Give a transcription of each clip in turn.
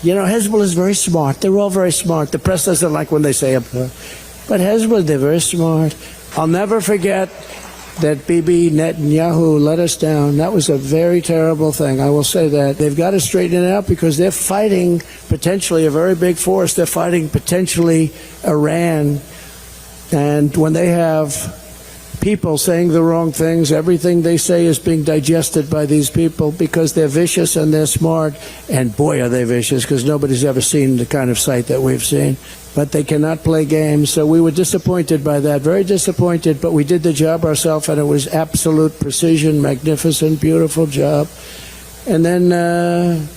You know, Hezbollah is very smart. They're all very smart. The press doesn't like when they say it. But Hezbollah, they're very smart. I'll never forget that Bibi Netanyahu let us down. That was a very terrible thing. I will say that. They've got to straighten it out because they're fighting potentially a very big force. They're fighting potentially Iran. And when they have people saying the wrong things, everything they say is being digested by these people because they're vicious and they're smart. And boy, are they vicious, because nobody's ever seen the kind of sight that we've seen. But they cannot play games. So we were disappointed by that, very disappointed. But we did the job ourselves, and it was absolute precision, magnificent, beautiful job. And then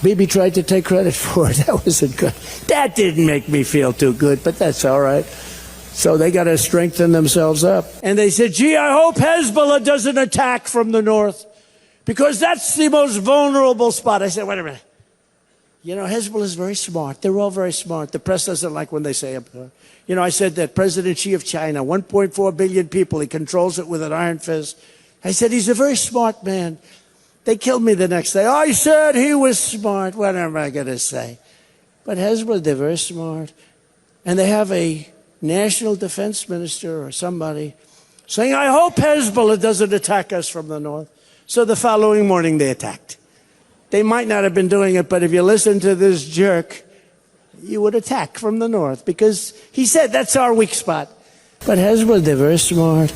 Bibi tried to take credit for it. That wasn't good. That didn't make me feel too good, but that's all right. So they got to strengthen themselves up. And they said, gee, I hope Hezbollah doesn't attack from the north, because that's the most vulnerable spot. I said, wait a minute. You know, Hezbollah is very smart. They're all very smart. The press doesn't like when they say it. You know, I said that President Xi of China, 1.4 billion people, he controls it with an iron fist. I said, he's a very smart man. They killed me the next day. I said he was smart. What am I going to say? But Hezbollah, they're very smart. And they have a national defense minister or somebody saying, I hope Hezbollah doesn't attack us from the north. So the following morning they attacked. They might not have been doing it, but if you listen to this jerk, you would attack from the north, because he said that's our weak spot. But Hezbollah, they're very smart.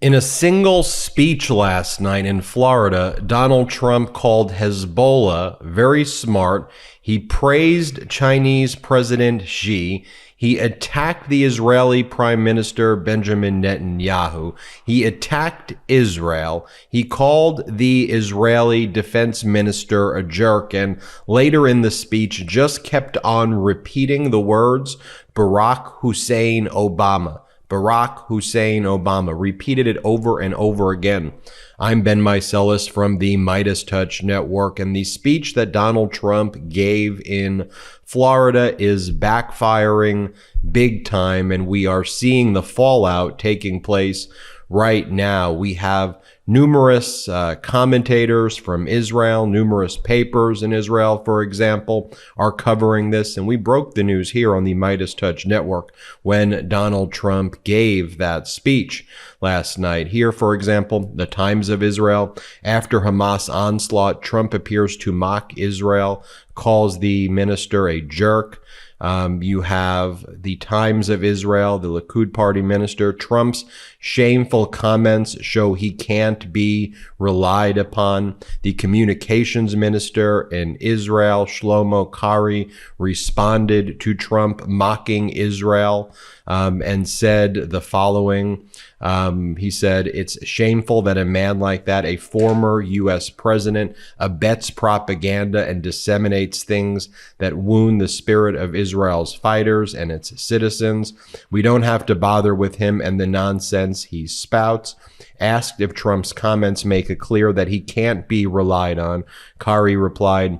In a single speech last night in Florida, Donald Trump called Hezbollah very smart. He praised Chinese President Xi. He attacked the Israeli Prime Minister Benjamin Netanyahu. He attacked Israel. He called the Israeli Defense Minister a jerk, and later in the speech just kept on repeating the words Barack Hussein Obama. Barack Hussein Obama, repeated it over and over again. I'm Ben Meiselas from the MeidasTouch network, and the speech that Donald Trump gave in Florida is backfiring big time, and we are seeing the fallout taking place right now. We have numerous commentators from Israel, numerous papers in Israel, for example, are covering this. And we broke the news here on the MeidasTouch network when Donald Trump gave that speech last night. Here, for example, the Times of Israel. After Hamas onslaught, Trump appears to mock Israel, calls the minister a jerk. You have the Times of Israel, the Likud party minister. Trump's shameful comments show he can't be relied upon. The communications minister in Israel, Shlomo Kari, responded to Trump mocking Israel and said the following. He said, it's shameful that a man like that, a former U.S. president, abets propaganda and disseminates things that wound the spirit of Israel's fighters and its citizens. We don't have to bother with him and the nonsense he spouts. Asked if Trump's comments make it clear that he can't be relied on, Kari replied,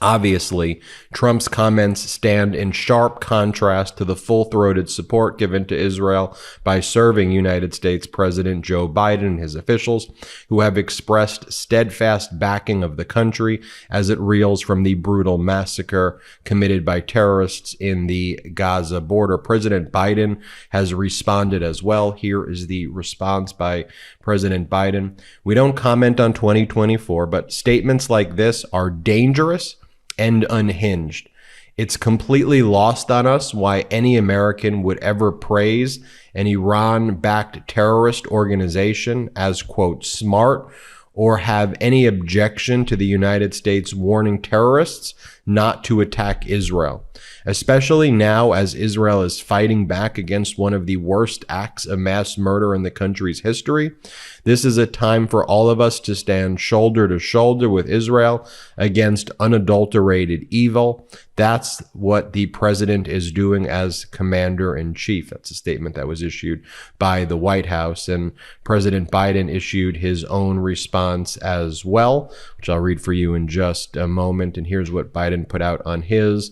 obviously, Trump's comments stand in sharp contrast to the full-throated support given to Israel by serving United States President Joe Biden and his officials, who have expressed steadfast backing of the country as it reels from the brutal massacre committed by terrorists in the Gaza border. President Biden has responded as well. Here is the response by President Biden. We don't comment on 2024, but statements like this are dangerous and unhinged. It's completely lost on us why any American would ever praise an Iran-backed terrorist organization as, quote, smart, or have any objection to the United States warning terrorists not to attack Israel, especially now as Israel is fighting back against one of the worst acts of mass murder in the country's history. This is a time for all of us to stand shoulder to shoulder with Israel against unadulterated evil. That's what the president is doing as commander-in-chief. That's a statement that was issued by the White House, and President Biden issued his own response as well, which I'll read for you in just a moment. And here's what Biden put out on his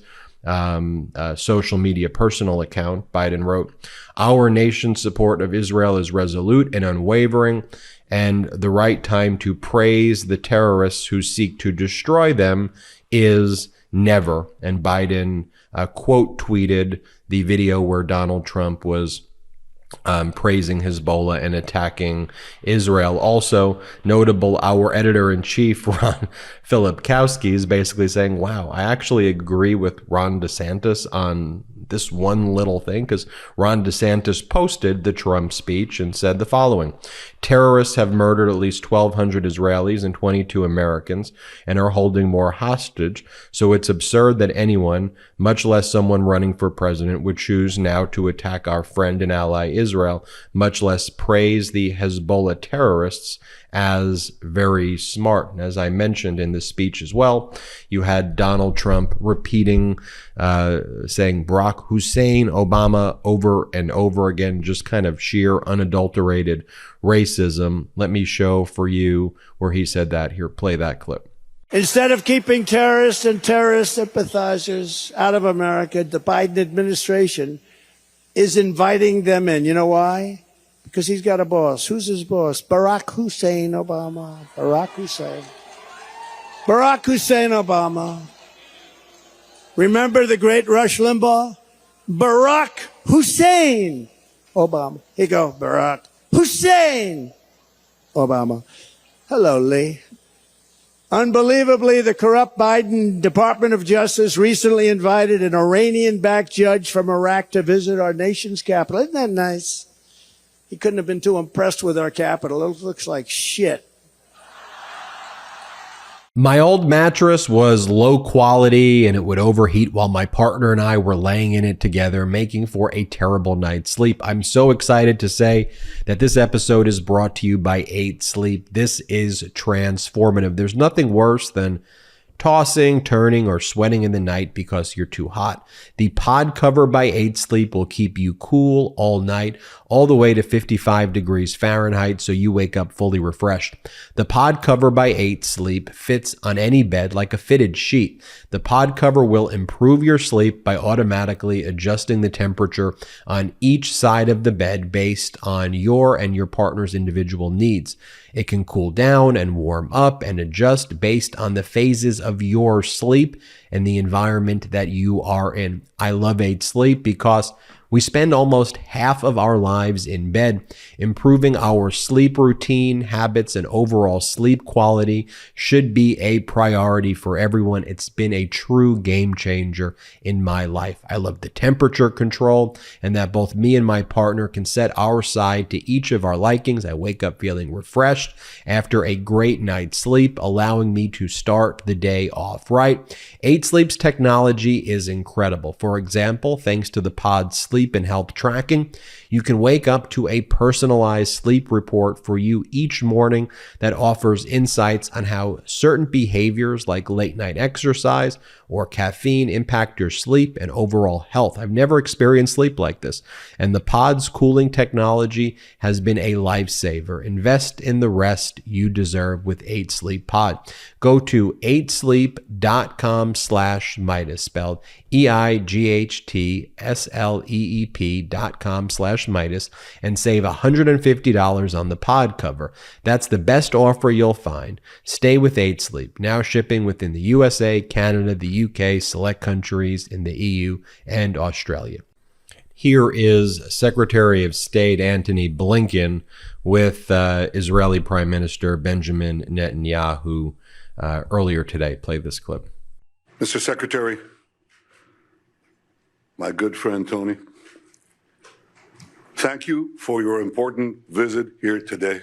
social media personal account. Biden wrote, "Our nation's support of Israel is resolute and unwavering, and the right time to praise the terrorists who seek to destroy them is never. And Biden quote tweeted the video where Donald Trump was praising Hezbollah and attacking Israel. Also notable, our editor-in-chief, Ron Filipkowski, is basically saying, wow, I actually agree with Ron DeSantis on this one little thing, because Ron DeSantis posted the Trump speech and said the following: terrorists have murdered at least 1,200 Israelis and 22 Americans and are holding more hostage. So it's absurd that anyone, much less someone running for president, would choose now to attack our friend and ally Israel, much less praise the Hezbollah terrorists as very smart. And as I mentioned in the speech as well, you had Donald Trump repeating, saying Barack Hussein Obama over and over again, just kind of sheer unadulterated racism. Let me show for you where he said that. Here, play that clip. Instead of keeping terrorists and terrorist sympathizers out of America, the Biden administration is inviting them in. You know why? Because he's got a boss. Who's his boss? Barack Hussein Obama. Barack Hussein. Barack Hussein Obama. Remember the great Rush Limbaugh? Barack Hussein Obama. Here you go, Barack Hussein Obama. Hello, Lee. Unbelievably, the corrupt Biden Department of Justice recently invited an Iranian-backed judge from Iraq to visit our nation's capital. Isn't that nice? He couldn't have been too impressed with our capital. It looks like shit. My old mattress was low quality and it would overheat while my partner and I were laying in it together, making for a terrible night's sleep. I'm so excited to say that this episode is brought to you by 8 Sleep. This is transformative. There's nothing worse than tossing, turning, or sweating in the night because you're too hot. The pod cover by 8 Sleep will keep you cool all night, all the way to 55 degrees Fahrenheit, so you wake up fully refreshed. The pod cover by 8 Sleep fits on any bed like a fitted sheet. The pod cover will improve your sleep by automatically adjusting the temperature on each side of the bed based on your and your partner's individual needs. It can cool down and warm up and adjust based on the phases of your sleep and the environment that you are in. I love 8 Sleep because we spend almost half of our lives in bed. Improving our sleep routine, habits, and overall sleep quality should be a priority for everyone. It's been a true game changer in my life. I love the temperature control and that both me and my partner can set our side to each of our likings. I wake up feeling refreshed after a great night's sleep, allowing me to start the day off right. 8 Sleep's technology is incredible. For example, thanks to the Pod Sleep and health tracking, you can wake up to a personalized sleep report for you each morning that offers insights on how certain behaviors like late night exercise or caffeine impact your sleep and overall health. I've never experienced sleep like this, and the Pod's cooling technology has been a lifesaver. Invest in the rest you deserve with 8 Sleep Pod. Go to 8sleep.com/Meidas, spelled EIGHTSLEEP.com/Meidas, and save $150 on the pod cover. That's the best offer you'll find. Stay with 8 Sleep, now shipping within the USA, Canada, the UK, select countries in the EU, and Australia. Here is Secretary of State Antony Blinken with Israeli Prime Minister Benjamin Netanyahu earlier today. Play this clip. Mr. Secretary, my good friend Tony, thank you for your important visit here today.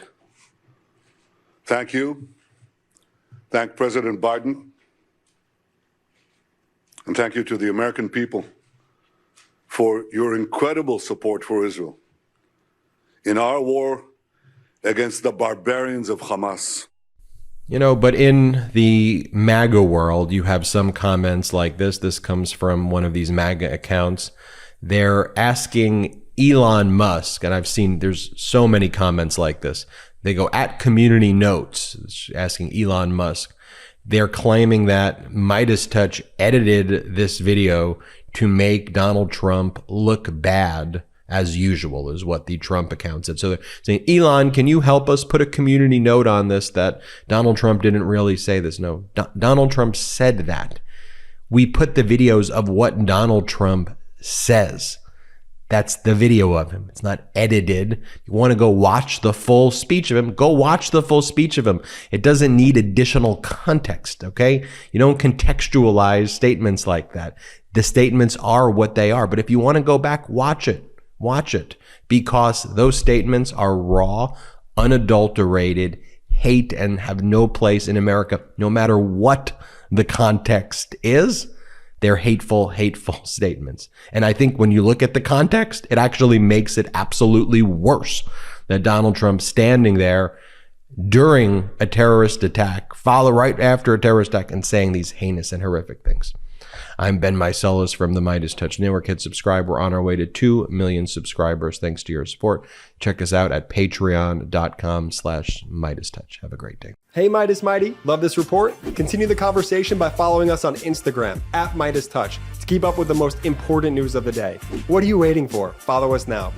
Thank you. Thank President Biden. And thank you to the American people for your incredible support for Israel in our war against the barbarians of Hamas. You know, but in the MAGA world, you have some comments like this. This comes from one of these MAGA accounts. They're asking Elon Musk, and I've seen there's so many comments like this. They go at community notes, asking Elon Musk. They're claiming that MeidasTouch edited this video to make Donald Trump look bad as usual, is what the Trump account said. So they're saying, Elon, can you help us put a community note on this that Donald Trump didn't really say this? No, Donald Trump said that. We put the videos of what Donald Trump says. That's the video of him. It's not edited. You want to go watch the full speech of him? Go watch the full speech of him. It doesn't need additional context, okay? You don't contextualize statements like that. The statements are what they are. But if you want to go back, watch it. Watch it. Because those statements are raw, unadulterated, hate, and have no place in America, no matter what the context is. They're hateful statements. And I think when you look at the context, it actually makes it absolutely worse that Donald Trump standing there during a terrorist attack, follow right after a terrorist attack, and saying these heinous and horrific things. I'm Ben Meiselas from the MeidasTouch Network. Hit subscribe. We're on our way to 2 million subscribers. Thanks to your support. Check us out at patreon.com/MeidasTouch. Have a great day. Hey Midas Mighty, love this report? Continue the conversation by following us on Instagram at MeidasTouch to keep up with the most important news of the day. What are you waiting for? Follow us now.